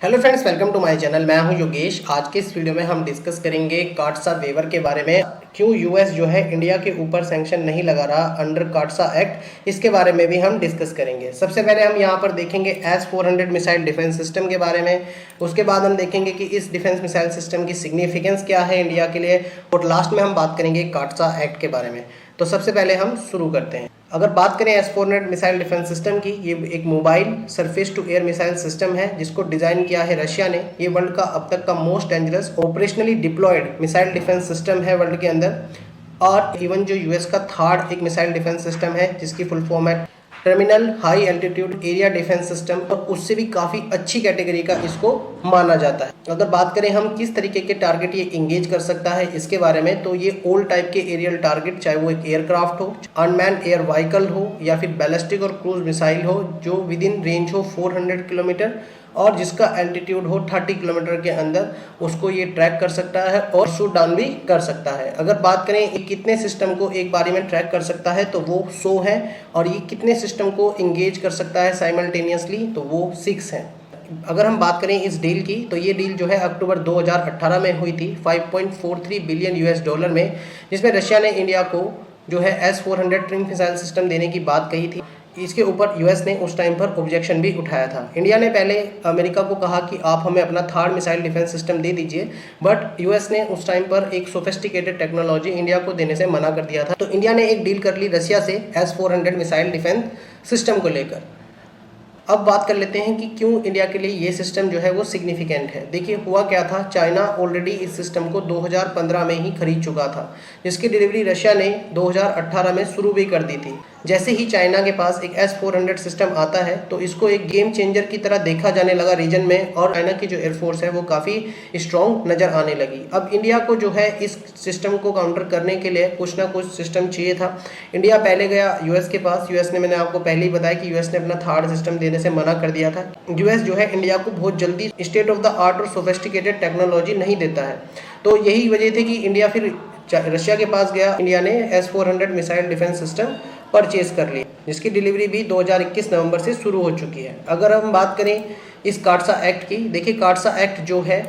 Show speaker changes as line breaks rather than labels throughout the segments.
Hello friends, welcome to my channel. मैं हूं योगेश। आज के इस वीडियो में हम डिस्कस करेंगे काटसा वेवर के बारे में। क्यों यूएस जो है इंडिया के ऊपर सैंक्शन नहीं लगा रहा अंडर काटसा एक्ट, इसके बारे में भी हम डिस्कस करेंगे। सबसे पहले हम यहां पर देखेंगे S-400 मिसाइल डिफेंस सिस्टम के बारे में। उसके बाद हम देखेंगे कि इस डिफेंस मिसाइल सिस्टम की सिग्निफिकेंस क्या है इंडिया के लिए, और लास्ट में हम बात करेंगे काटसा एक्ट के बारे में। तो सबसे पहले हम शुरू करते हैं। अगर बात करें S-400 मिसाइल डिफेंस सिस्टम की, ये एक mobile surface to air missile system है जिसको डिजाइन किया है रशिया ने। ये वर्ल्ड का अब तक का most dangerous operationally deployed missile defence system है वर्ल्ड के अंदर। और इवन जो यूएस का थर्ड एक मिसाइल डिफेंस सिस्टम है जिसकी फुल फॉर्म है terminal high altitude area defence system, और उससे भी काफ़ी अच्छी कैटेगरी का इसको माना जाता है। अगर बात करें हम किस तरीके के टारगेट ये इंगेज कर सकता है इसके बारे में, तो ये ओल्ड टाइप के एरियल टारगेट, चाहे वो एक एयरक्राफ्ट हो, अनमैन्ड एयर व्हीकल हो, या फिर बैलिस्टिक और क्रूज मिसाइल हो जो विद इन रेंज हो 400 किलोमीटर और जिसका एल्टीट्यूड हो 30 किलोमीटर के अंदर, उसको ये ट्रैक कर सकता है और शूट डाउन भी कर सकता है। अगर बात करें ये कितने सिस्टम को एक बारी में ट्रैक कर सकता है, तो वो 100 है। और ये कितने सिस्टम को इंगेज कर सकता है साइमल्टेनियसली, तो वो 6 है। अगर हम बात करें इस डील की, तो ये डील जो है अक्टूबर 2018 में हुई थी 5.43 बिलियन US डॉलर में, जिसमें रशिया ने इंडिया को जो है S-400 ट्रिम मिसाइल सिस्टम देने की बात कही थी। इसके ऊपर यूएस ने उस टाइम पर ऑब्जेक्शन भी उठाया था। इंडिया ने पहले अमेरिका को कहा कि आप हमें अपना थर्ड मिसाइल डिफेंस सिस्टम दे दीजिए, बट यूएस ने उस टाइम पर एक सोफिस्टिकेटेड टेक्नोलॉजी इंडिया को देने से मना कर दिया था। तो इंडिया ने एक डील कर ली रशिया से S-400 मिसाइल डिफेंस सिस्टम को लेकर। अब बात कर लेते हैं कि क्यों इंडिया के लिए ये सिस्टम जो है वो सिग्निफिकेंट है। देखिए हुआ क्या था, चाइना ऑलरेडी इस सिस्टम को 2015 में ही खरीद चुका था, जिसकी डिलीवरी रशिया ने 2018 में शुरू भी कर दी थी। जैसे ही चाइना के पास एक S-400 सिस्टम आता है तो इसको एक गेम चेंजर की तरह देखा जाने लगा रीजन में, और चाइना की जो एयरफोर्स है वो काफ़ी स्ट्रॉन्ग नज़र आने लगी। अब इंडिया को जो है इस सिस्टम को काउंटर करने के लिए कुछ ना कुछ सिस्टम चाहिए था। इंडिया पहले गया यूएस के पास। यूएस ने, मैंने आपको पहले ही बताया कि यूएस ने अपना थर्ड सिस्टम देने से मना कर दिया था। यूएस जो है इंडिया को बहुत जल्दी स्टेट ऑफ द आर्ट और सोफिस्टिकेटेड टेक्नोलॉजी नहीं देता है। तो यही वजह थी कि इंडिया फिर रशिया के पास गया। इंडिया ने S-400 missile defence system purchase कर ली, जिसकी डिलीवरी भी 2021 नवंबर से शुरू हो चुकी है। अगर हम बात करें इस काटसा एक्ट की, देखिए काटसा एक्ट जो है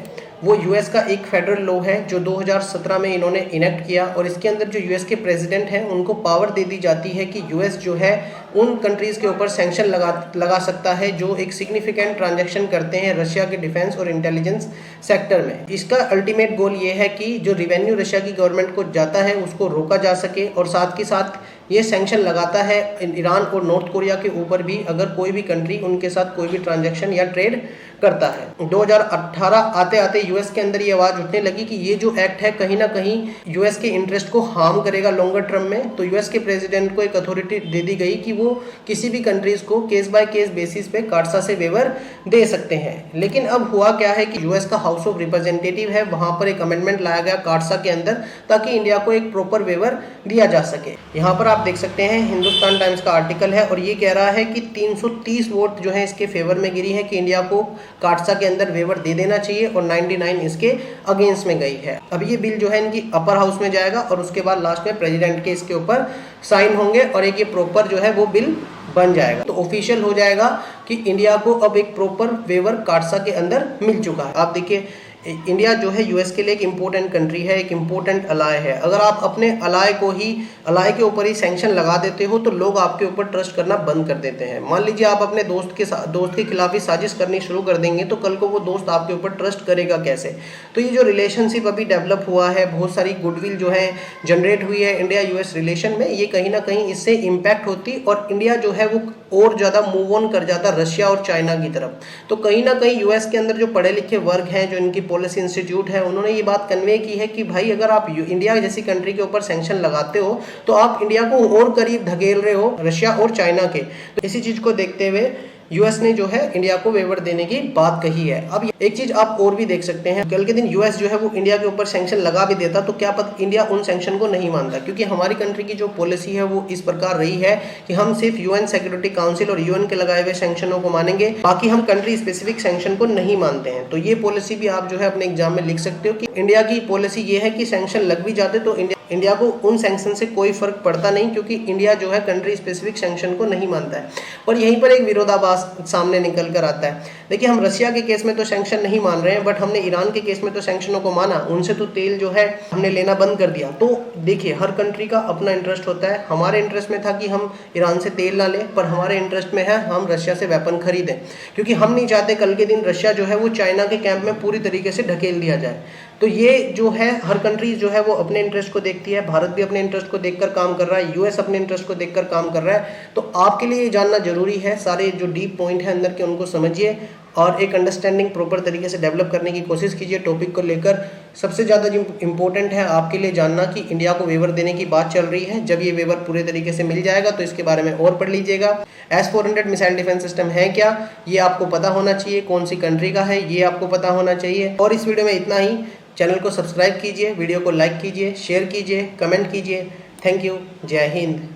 वो यूएस का एक फेडरल लॉ है जो 2017 में इन्होंने इनेक्ट किया, और इसके अंदर जो यूएस के प्रेसिडेंट हैं उनको पावर दे दी जाती है कि यूएस जो है उन कंट्रीज़ के ऊपर सैंक्शन लगा सकता है जो एक सिग्निफिकेंट ट्रांजैक्शन करते हैं रशिया के डिफेंस और इंटेलिजेंस सेक्टर में। इसका अल्टीमेट गोल ये है कि जो रिवेन्यू रशिया की गवर्नमेंट को जाता है उसको रोका जा सके, और साथ के साथ ये सैंक्शन लगाता है ईरान और नॉर्थ कोरिया के ऊपर भी, अगर कोई भी कंट्री उनके साथ कोई भी ट्रांजैक्शन या ट्रेड करता है। 2018 आते आते यूएस के अंदर ये आवाज़ उठने लगी कि ये जो एक्ट है कहीं ना कहीं यूएस के इंटरेस्ट को हार्म करेगा लॉन्गर टर्म में। तो यूएस के प्रेसिडेंट को एक अथॉरिटी दे दी गई कि वो किसी भी कंट्रीज को केस बाय केस बेसिस पे काटसा से वेवर दे सकते हैं। लेकिन अब हुआ क्या है कि यूएस का हाउस ऑफ रिप्रेजेंटेटिव है, वहां पर एक अमेंडमेंट लाया गया काटसा के अंदर ताकि इंडिया को एक प्रॉपर वेवर दिया जा सके। यहाँ पर आप देख सकते हैं हिंदुस्तान टाइम्स का आर्टिकल है, और ये कह रहा है कि 330 वोट जो है इसके फेवर में गिरी है कि इंडिया को काटसा के अंदर वेवर दे देना चाहिए, और 99 इसके अगेंस्ट में गई है। अब ये बिल जो है इनकी अपर हाउस में जाएगा और उसके बाद लास्ट में प्रेसिडेंट के इसके ऊपर साइन होंगे और एक ये प्रॉपर जो है वो बिल बन जाएगा। तो ऑफिशियल हो जाएगा कि इंडिया को अब एक प्रॉपर वेवर काटसा के अंदर मिल चुका है। आप देखिए इंडिया जो है यूएस के लिए एक इम्पोर्टेंट कंट्री है, एक इम्पोर्टेंट अलाय है। अगर आप अपने अलाय के ऊपर ही सैंक्शन लगा देते हो तो लोग आपके ऊपर ट्रस्ट करना बंद कर देते हैं। मान लीजिए आप अपने दोस्त के खिलाफ ही साजिश करनी शुरू कर देंगे तो कल को वो दोस्त आपके ऊपर ट्रस्ट करेगा कैसे। तो ये जो रिलेशनशिप अभी डेवलप हुआ है, बहुत सारी गुडविल जो है जनरेट हुई है इंडिया यूएस रिलेशन में, ये कहीं ना कहीं इससे इम्पैक्ट होती और इंडिया जो है वो और ज़्यादा मूव ऑन कर जाता रशिया और चाइना की तरफ। तो कहीं ना कहीं यूएस के अंदर जो पढ़े लिखे वर्ग हैं, जो इनकी पॉलिसी इंस्टीट्यूट है, उन्होंने ये बात कन्वे की है कि भाई अगर आप इंडिया जैसी कंट्री के ऊपर सैंक्शन लगाते हो तो आप इंडिया को और करीब धकेल रहे हो रशिया और चाइना के। तो इसी चीज को देखते हुए यूएस ने जो है इंडिया को वेवर देने की बात कही है। अब एक चीज आप और भी देख सकते हैं, कल के दिन यूएस जो है वो इंडिया के ऊपर सैंक्शन लगा भी देता तो क्या पता इंडिया उन सैंक्शन को नहीं मानता, क्योंकि हमारी कंट्री की जो पॉलिसी है वो इस प्रकार रही है कि हम सिर्फ यूएन सिक्योरिटी काउंसिल और यूएन के लगाए हुए सैंक्शनों को मानेंगे, बाकी हम कंट्री स्पेसिफिक सैंक्शन को नहीं मानते हैं। तो ये पॉलिसी भी आप जो है अपने एग्जाम में लिख सकते हो कि इंडिया की पॉलिसी ये है कि सैंक्शन लग भी जाते तो इंडिया को उन सैंक्शन से कोई फर्क पड़ता नहीं, क्योंकि इंडिया जो है कंट्री स्पेसिफिक सैंक्शन को नहीं मानता है। और यहीं पर एक विरोधाभास सामने निकल कर आता है। देखिए, हम रशिया के केस में तो सैंक्शन नहीं मान रहे हैं, बट हमने ईरान के केस में तो सैंक्शनों को माना, उनसे तो तेल जो है हमने लेना बंद कर दिया। तो देखिए, हर कंट्री का अपना इंटरेस्ट होता है। हमारे इंटरेस्ट में था कि हम ईरान से तेल ना लें, पर हमारे इंटरेस्ट में है हम रशिया से वेपन खरीदें, क्योंकि हम नहीं चाहते कल के दिन रशिया जो है वो चाइना के कैंप में पूरी तरीके से ढकेल दिया जाए। तो ये जो है हर कंट्री जो है वो अपने इंटरेस्ट को देखती है। भारत भी अपने इंटरेस्ट को देखकर काम कर रहा है, यूएस अपने इंटरेस्ट को देखकर काम कर रहा है। तो आपके लिए ये जानना जरूरी है, सारे जो डीप पॉइंट है अंदर के उनको समझिए और एक अंडरस्टैंडिंग प्रॉपर तरीके से डेवलप करने की कोशिश कीजिए टॉपिक को लेकर। सबसे ज़्यादा जो इम्पोर्टेंट है आपके लिए जानना कि इंडिया को वेवर देने की बात चल रही है। जब ये वेवर पूरे तरीके से मिल जाएगा तो इसके बारे में और पढ़ लीजिएगा। S-400 मिसाइल डिफेंस सिस्टम है क्या, ये आपको पता होना चाहिए। कौन सी कंट्री का है ये आपको पता होना चाहिए। और इस वीडियो में इतना ही। चैनल को सब्सक्राइब कीजिए, वीडियो को लाइक कीजिए, शेयर कीजिए, कमेंट कीजिए। Thank you. जय हिंद।